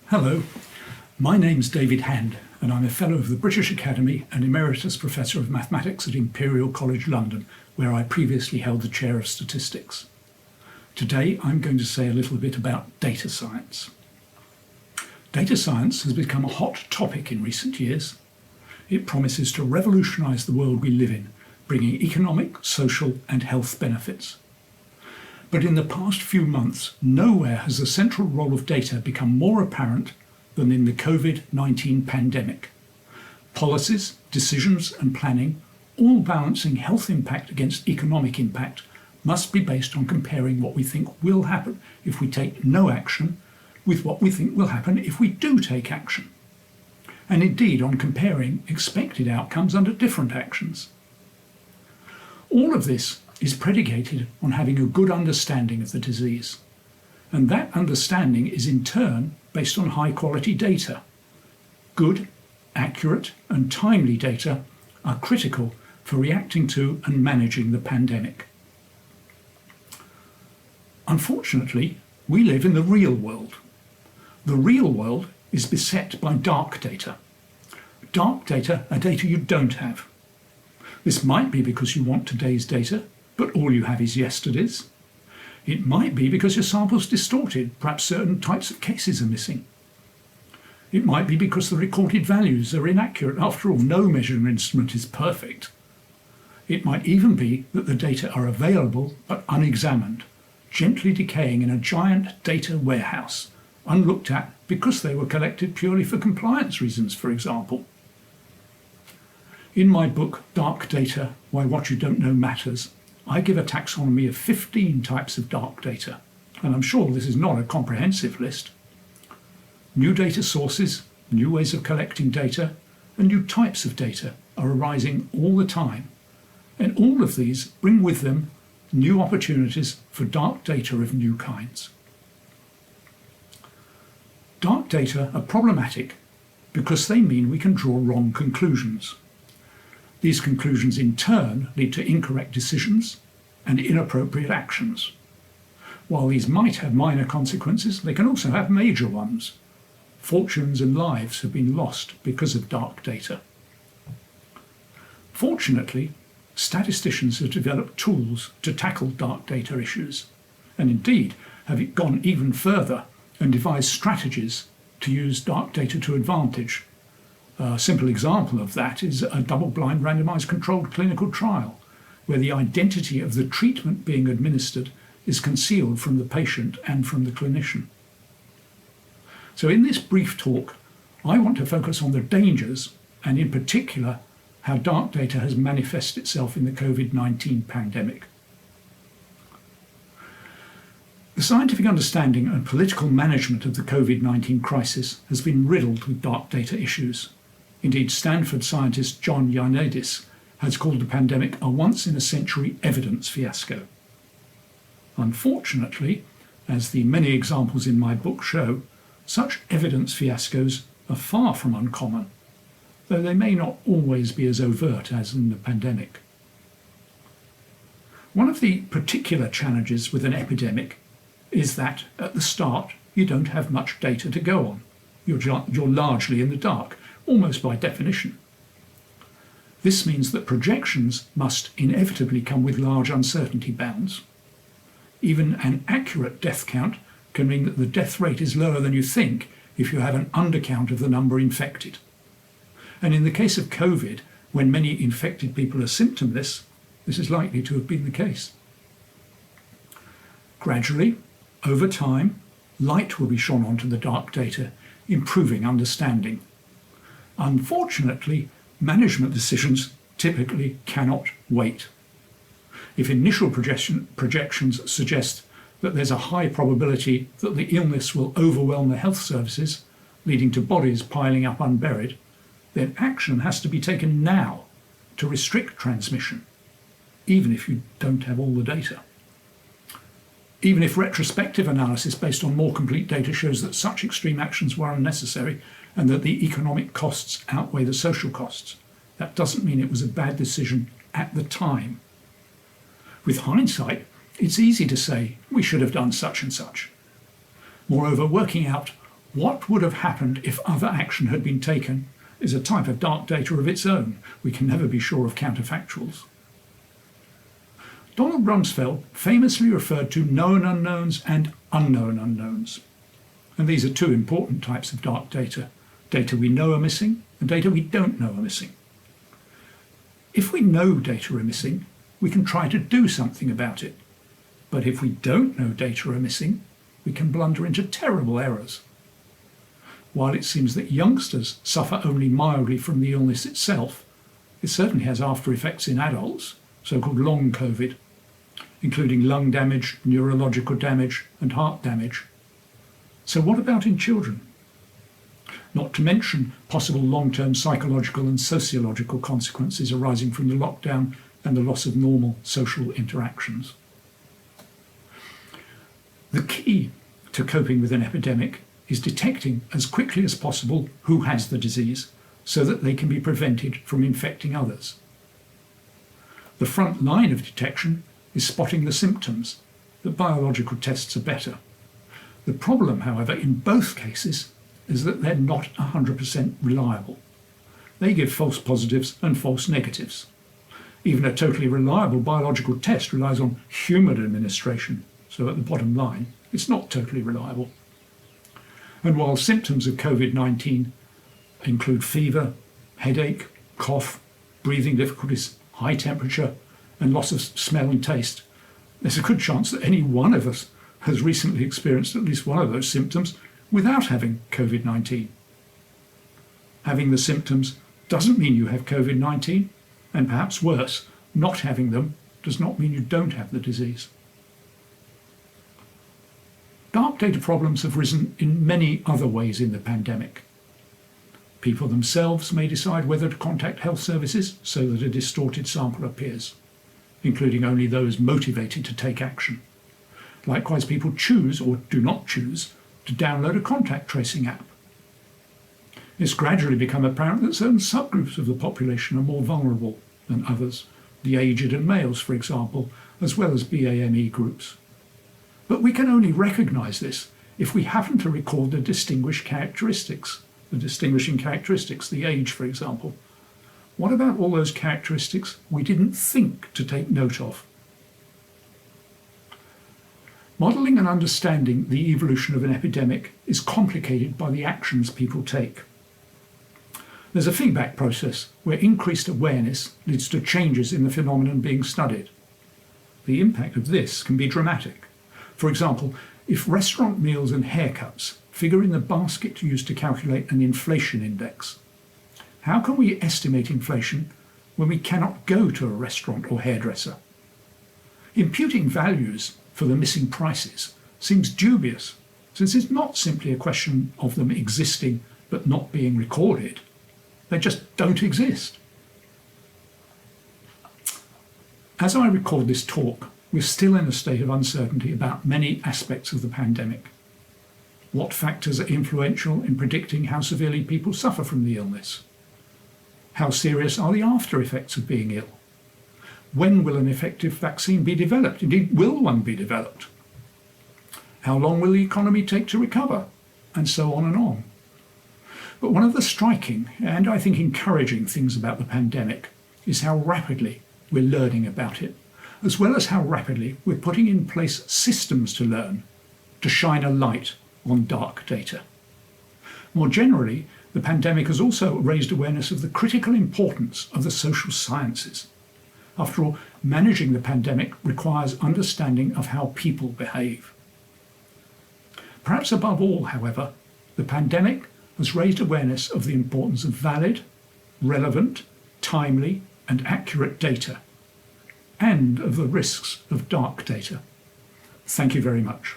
Hello, my name's David Hand and I'm a Fellow of the British Academy and Emeritus Professor of Mathematics at Imperial College London, where I previously held the Chair of Statistics. Today I'm going to say a little bit about data science. Data science has become a hot topic in recent years. It promises to revolutionise the world we live in, bringing economic, social and health benefits. But in the past few months, nowhere has the central role of data become more apparent than in the COVID-19 pandemic. Policies, decisions and planning, all balancing health impact against economic impact, must be based on comparing what we think will happen if we take no action with what we think will happen if we do take action. And indeed on comparing expected outcomes under different actions. All of this is predicated on having a good understanding of the disease. And that understanding is in turn based on high quality data. Good, accurate and timely data are critical for reacting to and managing the pandemic. Unfortunately, we live in the real world. The real world is beset by dark data. Dark data are data you don't have. This might be because you want today's data, but all you have is yesterday's. It might be because your sample's distorted, perhaps certain types of cases are missing. It might be because the recorded values are inaccurate. After all, no measuring instrument is perfect. It might even be that the data are available but unexamined, gently decaying in a giant data warehouse, unlooked at because they were collected purely for compliance reasons, for example. In my book, Dark Data, Why What You Don't Know Matters, I give a taxonomy of 15 types of dark data, and I'm sure this is not a comprehensive list. New data sources, new ways of collecting data, and new types of data are arising all the time, and all of these bring with them new opportunities for dark data of new kinds. Dark data are problematic because they mean we can draw wrong conclusions. These conclusions in turn lead to incorrect decisions and inappropriate actions. While these might have minor consequences, they can also have major ones. Fortunes and lives have been lost because of dark data. Fortunately, statisticians have developed tools to tackle dark data issues, and indeed have gone even further and devised strategies to use dark data to advantage. A simple example of that is a double-blind randomized controlled clinical trial, where the identity of the treatment being administered is concealed from the patient and from the clinician. So in this brief talk, I want to focus on the dangers, and in particular, how dark data has manifested itself in the COVID-19 pandemic. The scientific understanding and political management of the COVID-19 crisis has been riddled with dark data issues. Indeed, Stanford scientist John Ioannidis has called the pandemic a once-in-a-century evidence fiasco. Unfortunately, as the many examples in my book show, such evidence fiascos are far from uncommon, though they may not always be as overt as in the pandemic. One of the particular challenges with an epidemic is that at the start you don't have much data to go on. You're largely in the dark, almost by definition. This means that projections must inevitably come with large uncertainty bounds. Even an accurate death count can mean that the death rate is lower than you think if you have an undercount of the number infected. And in the case of COVID, when many infected people are symptomless, this is likely to have been the case. Gradually, over time, light will be shone onto the dark data, improving understanding. Unfortunately, management decisions typically cannot wait. If initial projections suggest that there's a high probability that the illness will overwhelm the health services, leading to bodies piling up unburied, then action has to be taken now to restrict transmission, even if you don't have all the data. Even if retrospective analysis based on more complete data shows that such extreme actions were unnecessary and that the economic costs outweigh the social costs, that doesn't mean it was a bad decision at the time. With hindsight, it's easy to say we should have done such and such. Moreover, working out What would have happened if other action had been taken is a type of dark data of its own. We can never be sure of counterfactuals. Donald Rumsfeld famously referred to known unknowns and unknown unknowns. And these are two important types of dark data: data we know are missing and data we don't know are missing. If we know data are missing, we can try to do something about it. But if we don't know data are missing, we can blunder into terrible errors. While it seems that youngsters suffer only mildly from the illness itself, it certainly has after effects in adults, so-called long COVID, including lung damage, neurological damage, and heart damage. So what about in children? Not to mention possible long-term psychological and sociological consequences arising from the lockdown and the loss of normal social interactions. The key to coping with an epidemic is detecting as quickly as possible who has the disease so that they can be prevented from infecting others. The front line of detection is spotting the symptoms. The biological tests are better. The problem, however, in both cases is that they're not 100% reliable. They give false positives and false negatives. Even a totally reliable biological test relies on human administration, so at the bottom line, it's not totally reliable. And while symptoms of COVID-19 include fever, headache, cough, breathing difficulties, high temperature, and loss of smell and taste, there's a good chance that any one of us has recently experienced at least one of those symptoms without having COVID-19. Having the symptoms doesn't mean you have COVID-19, and perhaps worse, not having them does not mean you don't have the disease. Dark data problems have risen in many other ways in the pandemic. People themselves may decide whether to contact health services so that a distorted sample appears, including only those motivated to take action. Likewise, people choose or do not choose to download a contact tracing app. It's gradually become apparent that certain subgroups of the population are more vulnerable than others, the aged and males, for example, as well as BAME groups. But we can only recognise this if we happen to record the distinguishing characteristics, the age, for example. What about all those characteristics we didn't think to take note of? Modelling and understanding the evolution of an epidemic is complicated by the actions people take. There's a feedback process where increased awareness leads to changes in the phenomenon being studied. The impact of this can be dramatic. For example, if restaurant meals and haircuts figure in the basket used to calculate an inflation index, how can we estimate inflation when we cannot go to a restaurant or hairdresser? Imputing values for the missing prices seems dubious, since it's not simply a question of them existing but not being recorded. They just don't exist. As I record this talk, we're still in a state of uncertainty about many aspects of the pandemic. What factors are influential in predicting how severely people suffer from the illness? How serious are the after effects of being ill? When will an effective vaccine be developed? Indeed, will one be developed? How long will the economy take to recover? And so on and on. But one of the striking and I think encouraging things about the pandemic is how rapidly we're learning about it, as well as how rapidly we're putting in place systems to learn, to shine a light on dark data. More generally, the pandemic has also raised awareness of the critical importance of the social sciences. After all, managing the pandemic requires understanding of how people behave. Perhaps above all, however, the pandemic has raised awareness of the importance of valid, relevant, timely, and accurate data, and of the risks of dark data. Thank you very much.